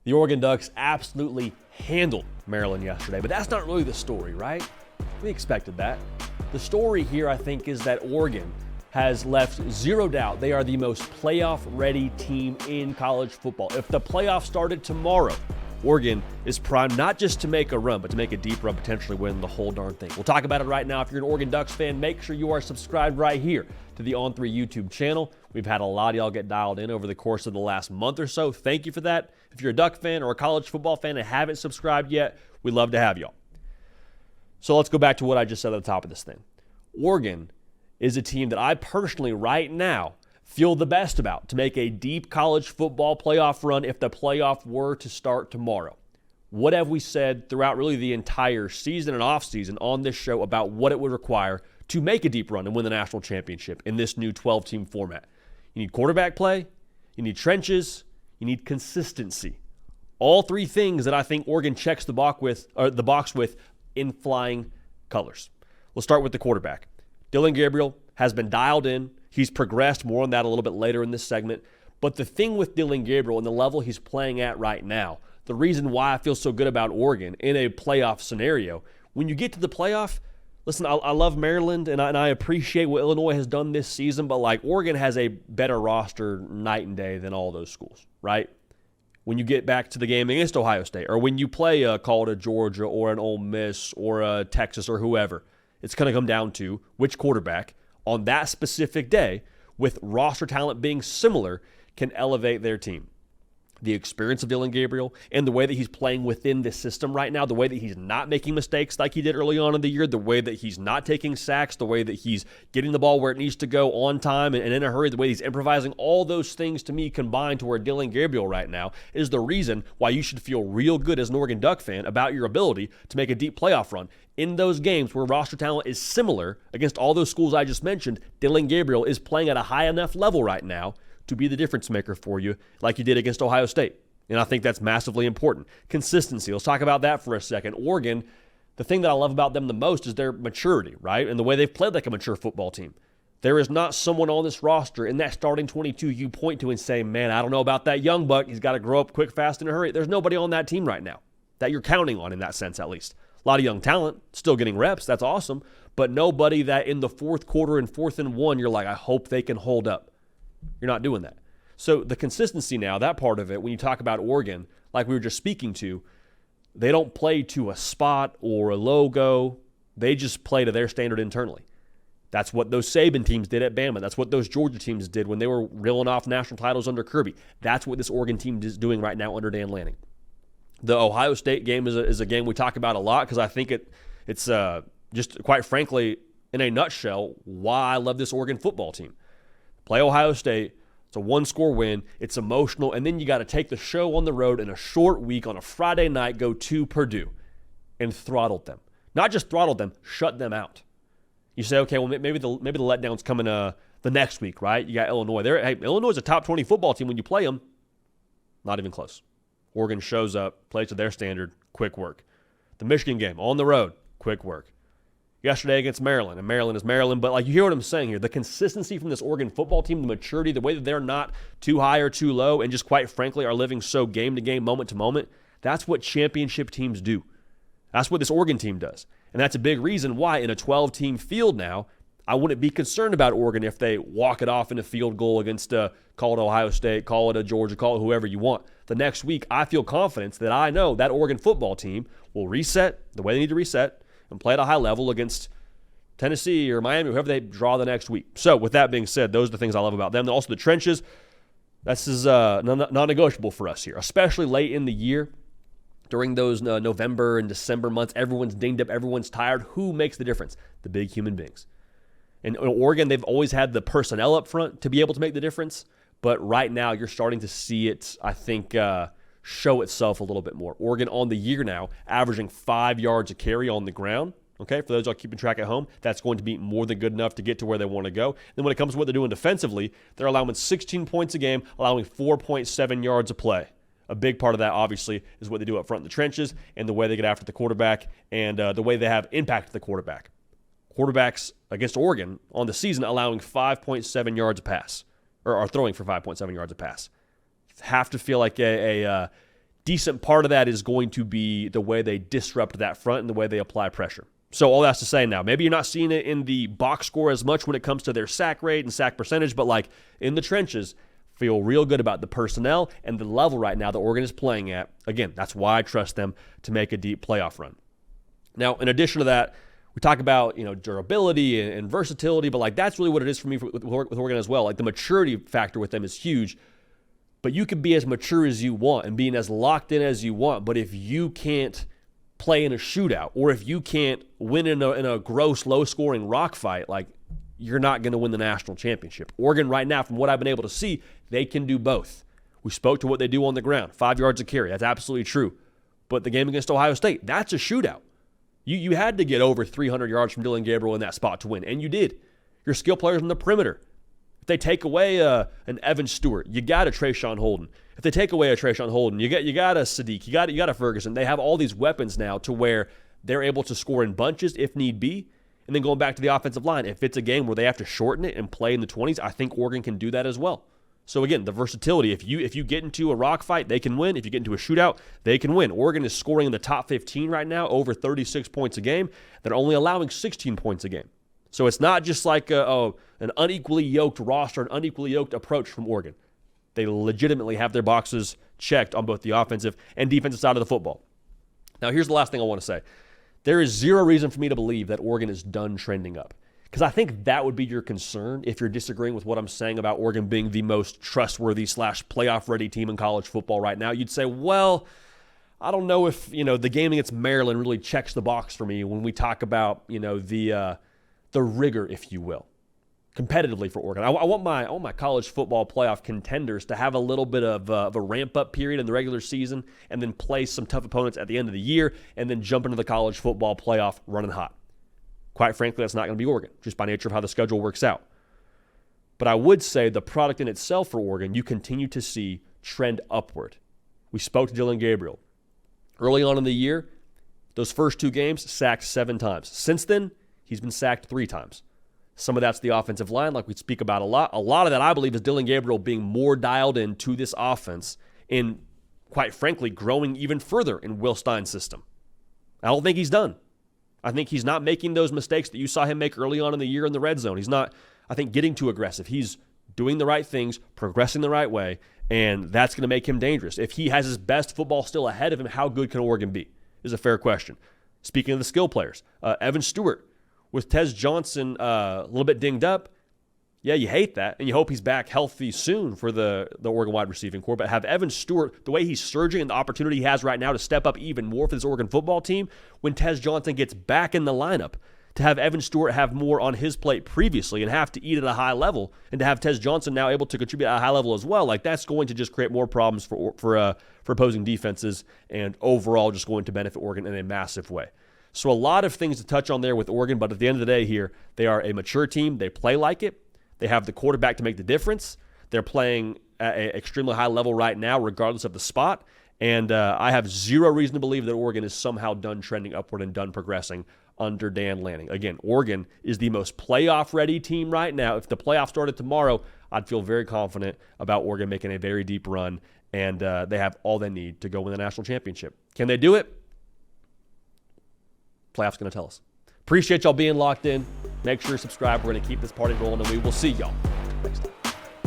The Oregon Ducks absolutely handled Maryland yesterday, but that's not really the story, right? We expected that. The story here, I think, is that Oregon has left zero doubt they are the most playoff-ready team in college football. If the playoffs started tomorrow, Oregon is primed not just to make a run, but to make a deep run, potentially win the whole darn thing. We'll talk about it right now. If you're an Oregon Ducks fan, make sure you are subscribed right here to the On3 YouTube channel. We've had a lot of y'all get dialed in over the course of the last month or so. Thank you for that. If you're a Duck fan or a college football fan and haven't subscribed yet, we'd love to have y'all. So let's go back to what I just said at the top of this thing. Oregon is a team that I personally right now feel the best about to make a deep college football playoff run if the playoff were to start tomorrow. What have we said throughout really the entire season and offseason on this show about what it would require to make a deep run and win the national championship in this new 12-team format? You need quarterback play, you need trenches, you need consistency. All three things that I think Oregon checks the box with in flying colors. We'll start with the quarterback. Dillon Gabriel has been dialed in. He's progressed. More on that a little bit later in this segment. But the thing with Dillon Gabriel and the level he's playing at right now, the reason why I feel so good about Oregon in a playoff scenario, when you get to the playoff, listen, I love Maryland and I appreciate what Illinois has done this season, but like Oregon has a better roster night and day than all those schools, right? When you get back to the game against Ohio State, or when you play a call to Georgia or an Ole Miss or a Texas or whoever, it's going to come down to which quarterback on that specific day, with roster talent being similar, can elevate their team. The experience of Dillon Gabriel and the way that he's playing within this system right now, the way that he's not making mistakes like he did early on in the year, the way that he's not taking sacks, the way that he's getting the ball where it needs to go on time and in a hurry, the way he's improvising, all those things to me combined to where Dillon Gabriel right now is the reason why you should feel real good as an Oregon Duck fan about your ability to make a deep playoff run. In those games where roster talent is similar against all those schools I just mentioned, Dillon Gabriel is playing at a high enough level right now to be the difference maker for you like you did against Ohio State. And I think that's massively important. Consistency. Let's talk about that for a second. Oregon, the thing that I love about them the most is their maturity, right? And the way they've played like a mature football team. There is not someone on this roster in that starting 22 you point to and say, man, I don't know about that young buck. He's got to grow up quick, fast, in a hurry. There's nobody on that team right now that you're counting on in that sense, at least. A lot of young talent, still getting reps. That's awesome. But nobody that in the fourth quarter and 4th and 1, you're like, I hope they can hold up. You're not doing that. So the consistency now, that part of it, when you talk about Oregon, like we were just speaking to, they don't play to a spot or a logo. They just play to their standard internally. That's what those Saban teams did at Bama. That's what those Georgia teams did when they were reeling off national titles under Kirby. That's what this Oregon team is doing right now under Dan Lanning. The Ohio State game is a game we talk about a lot because I think it's just, quite frankly, in a nutshell, why I love this Oregon football team. Play Ohio State. It's a one-score win. It's emotional. And then you got to take the show on the road in a short week on a Friday night, go to Purdue and throttle them. Not just throttle them, shut them out. You say, okay, well, maybe the letdown's coming the next week, right? You got Illinois. Illinois is a top 20 football team when you play them. Not even close. Oregon shows up, plays to their standard, quick work. The Michigan game, on the road, quick work. Yesterday against Maryland, and Maryland is Maryland, but like you hear what I'm saying here, the consistency from this Oregon football team, the maturity, the way that they're not too high or too low, and just quite frankly are living so game to game, moment to moment, that's what championship teams do. That's what this Oregon team does. And that's a big reason why in a 12-team field now, I wouldn't be concerned about Oregon if they walk it off in a field goal against call it Ohio State, call it a Georgia, call it whoever you want. The next week, I feel confidence that I know that Oregon football team will reset the way they need to reset and play at a high level against Tennessee or Miami, whoever they draw the next week. So with that being said, those are the things I love about them. And also the trenches, this is non-negotiable for us here, especially late in the year. During those November and December months, everyone's dinged up, everyone's tired. Who makes the difference? The big human beings. In Oregon, they've always had the personnel up front to be able to make the difference. But right now, you're starting to see it, I think, show itself a little bit more. Oregon on the year now, averaging 5 yards a carry on the ground. Okay, for those y'all keeping track at home, that's going to be more than good enough to get to where they want to go. Then when it comes to what they're doing defensively, they're allowing 16 points a game, allowing 4.7 yards a play. A big part of that, obviously, is what they do up front in the trenches and the way they get after the quarterback and the way they have impacted the quarterback. Quarterbacks against Oregon on the season allowing 5.7 yards a pass, or are throwing for 5.7 yards a pass. Have to feel like a decent part of that is going to be the way they disrupt that front and the way they apply pressure. So all that's to say now, maybe you're not seeing it in the box score as much when it comes to their sack rate and sack percentage, but like in the trenches, feel real good about the personnel and the level right now that Oregon is playing at. Again, that's why I trust them to make a deep playoff run. Now, in addition to that, we talk about, durability and versatility, but like that's really what it is for me with Oregon as well. Like the maturity factor with them is huge, but you can be as mature as you want and being as locked in as you want. But if you can't play in a shootout, or if you can't win in a gross, low-scoring rock fight, like you're not going to win the national championship. Oregon right now, from what I've been able to see, they can do both. We spoke to what they do on the ground, 5 yards a carry. That's absolutely true. But the game against Ohio State, that's a shootout. You had to get over 300 yards from Dillon Gabriel in that spot to win, and you did. Your skill players on the perimeter. If they take away an Evan Stewart, you got a Trayshawn Holden. If they take away a Trayshawn Holden, you got a Sadiq, you got a Ferguson. They have all these weapons now to where they're able to score in bunches if need be. And then going back to the offensive line, if it's a game where they have to shorten it and play in the 20s, I think Oregon can do that as well. So again, the versatility, if you get into a rock fight, they can win. If you get into a shootout, they can win. Oregon is scoring in the top 15 right now, over 36 points a game. They're only allowing 16 points a game. So it's not just like an unequally yoked roster, an unequally yoked approach from Oregon. They legitimately have their boxes checked on both the offensive and defensive side of the football. Now, here's the last thing I want to say. There is zero reason for me to believe that Oregon is done trending up, because I think that would be your concern if you're disagreeing with what I'm saying about Oregon being the most trustworthy / playoff-ready team in college football right now. You'd say, well, I don't know if the game against Maryland really checks the box for me when we talk about the rigor, if you will, competitively for Oregon. I want my college football playoff contenders to have a little bit of a ramp-up period in the regular season and then play some tough opponents at the end of the year and then jump into the college football playoff running hot. Quite frankly, that's not going to be Oregon, just by nature of how the schedule works out. But I would say the product in itself for Oregon, you continue to see trend upward. We spoke to Dillon Gabriel. Early on in the year, those first 2 games, sacked 7 times. Since then, he's been sacked 3 times. Some of that's the offensive line, like we speak about a lot. A lot of that, I believe, is Dillon Gabriel being more dialed into this offense and, quite frankly, growing even further in Will Stein's system. I don't think he's done. I think he's not making those mistakes that you saw him make early on in the year in the red zone. He's not, I think, getting too aggressive. He's doing the right things, progressing the right way, and that's going to make him dangerous. If he has his best football still ahead of him, how good can Oregon be? Is a fair question. Speaking of the skill players, Evan Stewart, with Tez Johnson a little bit dinged up, yeah, you hate that, and you hope he's back healthy soon for the Oregon wide receiving corps. But have Evan Stewart, the way he's surging and the opportunity he has right now to step up even more for this Oregon football team, when Tez Johnson gets back in the lineup, to have Evan Stewart have more on his plate previously and have to eat at a high level, and to have Tez Johnson now able to contribute at a high level as well, like that's going to just create more problems for opposing defenses and overall just going to benefit Oregon in a massive way. So a lot of things to touch on there with Oregon, but at the end of the day here, they are a mature team. They play like it. They have the quarterback to make the difference. They're playing at an extremely high level right now, regardless of the spot. And I have zero reason to believe that Oregon is somehow done trending upward and done progressing under Dan Lanning. Again, Oregon is the most playoff-ready team right now. If the playoffs started tomorrow, I'd feel very confident about Oregon making a very deep run, and they have all they need to go win the national championship. Can they do it? Playoffs going to tell us. Appreciate y'all being locked in. Make sure you subscribe. We're going to keep this party rolling, and we will see y'all next time.